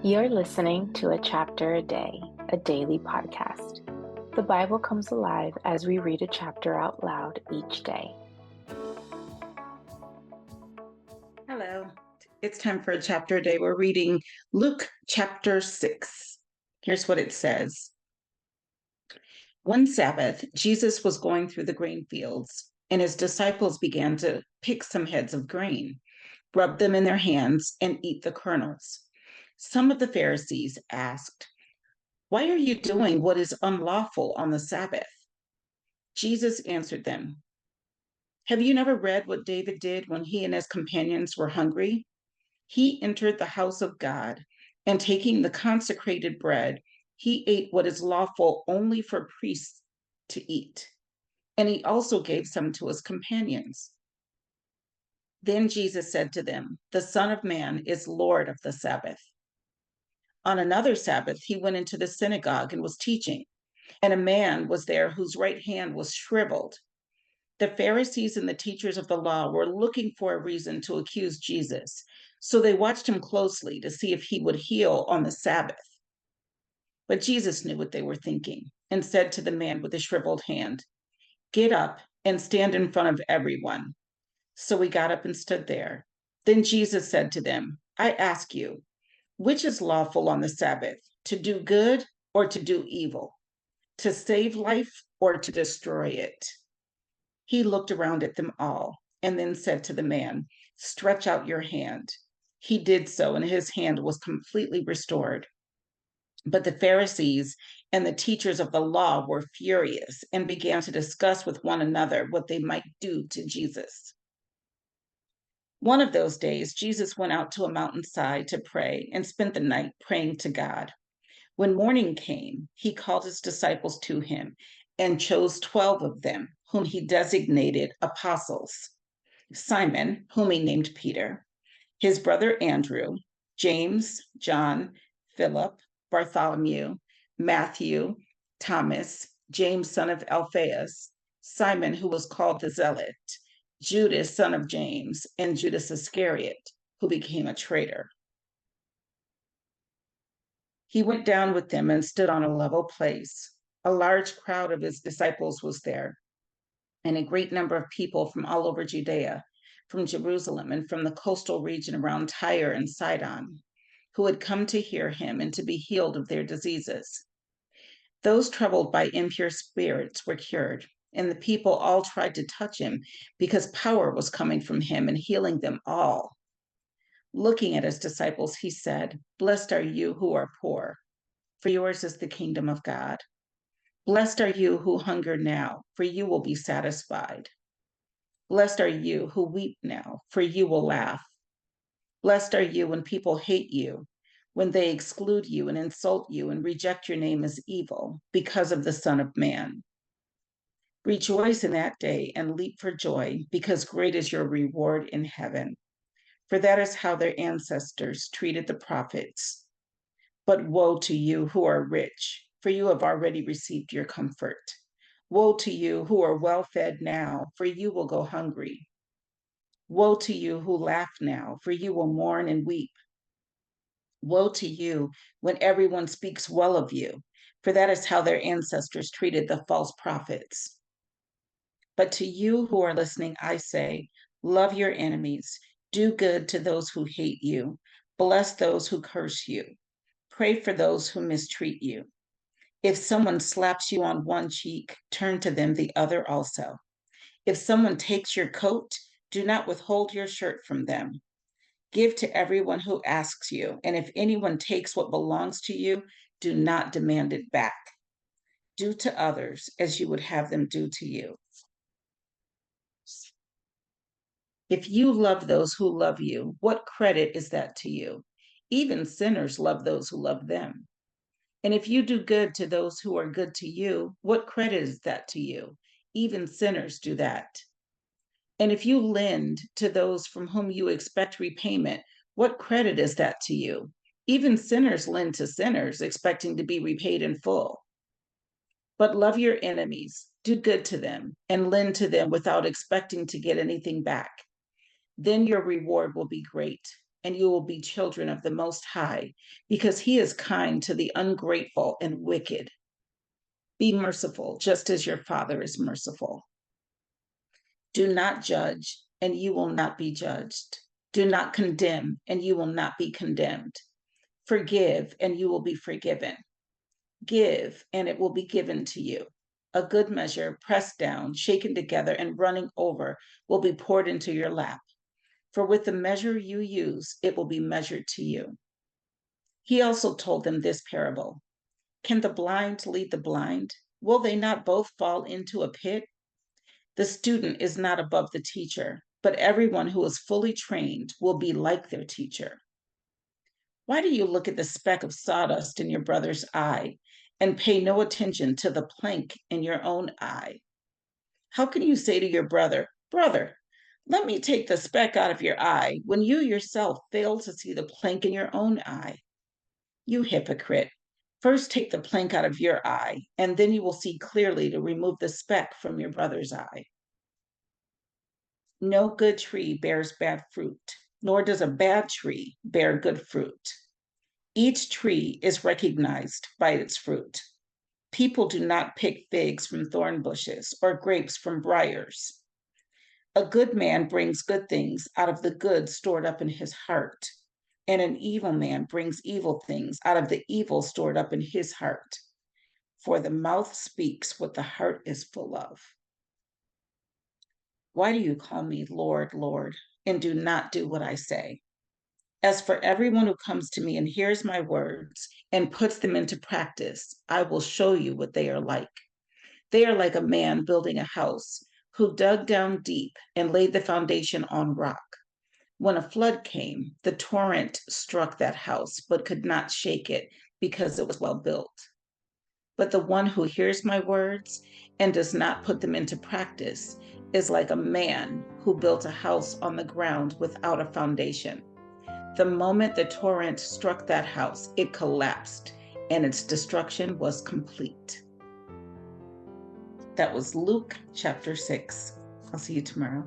You're listening to A Chapter a Day, a daily podcast. The Bible comes alive as we read a chapter out loud each day. Hello, it's time for a chapter a day. We're reading Luke chapter 6. Here's what it says. One Sabbath, Jesus was going through the grain fields, and his disciples began to pick some heads of grain, rub them in their hands, and eat the kernels. Some of the Pharisees asked, "Why are you doing what is unlawful on the Sabbath?" Jesus answered them, "Have you never read what David did when he and his companions were hungry? He entered the house of God, and taking the consecrated bread, he ate what is lawful only for priests to eat. And he also gave some to his companions." Then Jesus said to them, "The Son of Man is Lord of the Sabbath." On another Sabbath, he went into the synagogue and was teaching, and a man was there whose right hand was shriveled. The Pharisees and the teachers of the law were looking for a reason to accuse Jesus, so they watched him closely to see if he would heal on the Sabbath. But Jesus knew what they were thinking and said to the man with the shriveled hand, "Get up and stand in front of everyone." So he got up and stood there. Then Jesus said to them, "I ask you, which is lawful on the Sabbath, to do good or to do evil, to save life or to destroy it?" He looked around at them all and then said to the man, "Stretch out your hand." He did so, and his hand was completely restored. But the Pharisees and the teachers of the law were furious and began to discuss with one another what they might do to Jesus. One of those days, Jesus went out to a mountainside to pray and spent the night praying to God. When morning came, he called his disciples to him and chose 12 of them, whom he designated apostles: Simon, whom he named Peter, his brother Andrew, James, John, Philip, Bartholomew, Matthew, Thomas, James, son of Alphaeus, Simon, who was called the Zealot, Judas, son of James, and Judas Iscariot, who became a traitor. He went down with them and stood on a level place. A large crowd of his disciples was there, and a great number of people from all over Judea, from Jerusalem, and from the coastal region around Tyre and Sidon, who had come to hear him and to be healed of their diseases. Those troubled by impure spirits were cured, and the people all tried to touch him because power was coming from him and healing them all. Looking at his disciples, he said, "Blessed are you who are poor, for yours is the kingdom of God. Blessed are you who hunger now, for you will be satisfied. Blessed are you who weep now, for you will laugh. Blessed are you when people hate you, when they exclude you and insult you and reject your name as evil because of the Son of Man. Rejoice in that day and leap for joy, because great is your reward in heaven. For that is how their ancestors treated the prophets. But woe to you who are rich, for you have already received your comfort. Woe to you who are well fed now, for you will go hungry. Woe to you who laugh now, for you will mourn and weep. Woe to you when everyone speaks well of you, for that is how their ancestors treated the false prophets. But to you who are listening, I say, love your enemies, do good to those who hate you, bless those who curse you, pray for those who mistreat you. If someone slaps you on one cheek, turn to them the other also. If someone takes your coat, do not withhold your shirt from them. Give to everyone who asks you, and if anyone takes what belongs to you, do not demand it back. Do to others as you would have them do to you. If you love those who love you, what credit is that to you? Even sinners love those who love them. And if you do good to those who are good to you, what credit is that to you? Even sinners do that. And if you lend to those from whom you expect repayment, what credit is that to you? Even sinners lend to sinners, expecting to be repaid in full. But love your enemies, do good to them, and lend to them without expecting to get anything back. Then your reward will be great, and you will be children of the Most High, because he is kind to the ungrateful and wicked. Be merciful, just as your Father is merciful. Do not judge, and you will not be judged. Do not condemn, and you will not be condemned. Forgive, and you will be forgiven. Give, and it will be given to you. A good measure, pressed down, shaken together, and running over, will be poured into your lap. For with the measure you use, it will be measured to you. He also told them this parable. Can the blind lead the blind? Will they not both fall into a pit? The student is not above the teacher, but everyone who is fully trained will be like their teacher. Why do you look at the speck of sawdust in your brother's eye and pay no attention to the plank in your own eye? How can you say to your brother, Brother, let me take the speck out of your eye, when you yourself fail to see the plank in your own eye? You hypocrite, first take the plank out of your eye, and then you will see clearly to remove the speck from your brother's eye. No good tree bears bad fruit, nor does a bad tree bear good fruit. Each tree is recognized by its fruit. People do not pick figs from thorn bushes or grapes from briars. A good man brings good things out of the good stored up in his heart, and an evil man brings evil things out of the evil stored up in his heart. For the mouth speaks what the heart is full of. Why do you call me Lord, Lord, and do not do what I say? As for everyone who comes to me and hears my words and puts them into practice, I will show you what they are like. They are like a man building a house who dug down deep and laid the foundation on rock. When a flood came, the torrent struck that house, but could not shake it because it was well built. But the one who hears my words and does not put them into practice is like a man who built a house on the ground without a foundation. The moment the torrent struck that house, it collapsed, and its destruction was complete. That was Luke chapter 6. I'll see you tomorrow.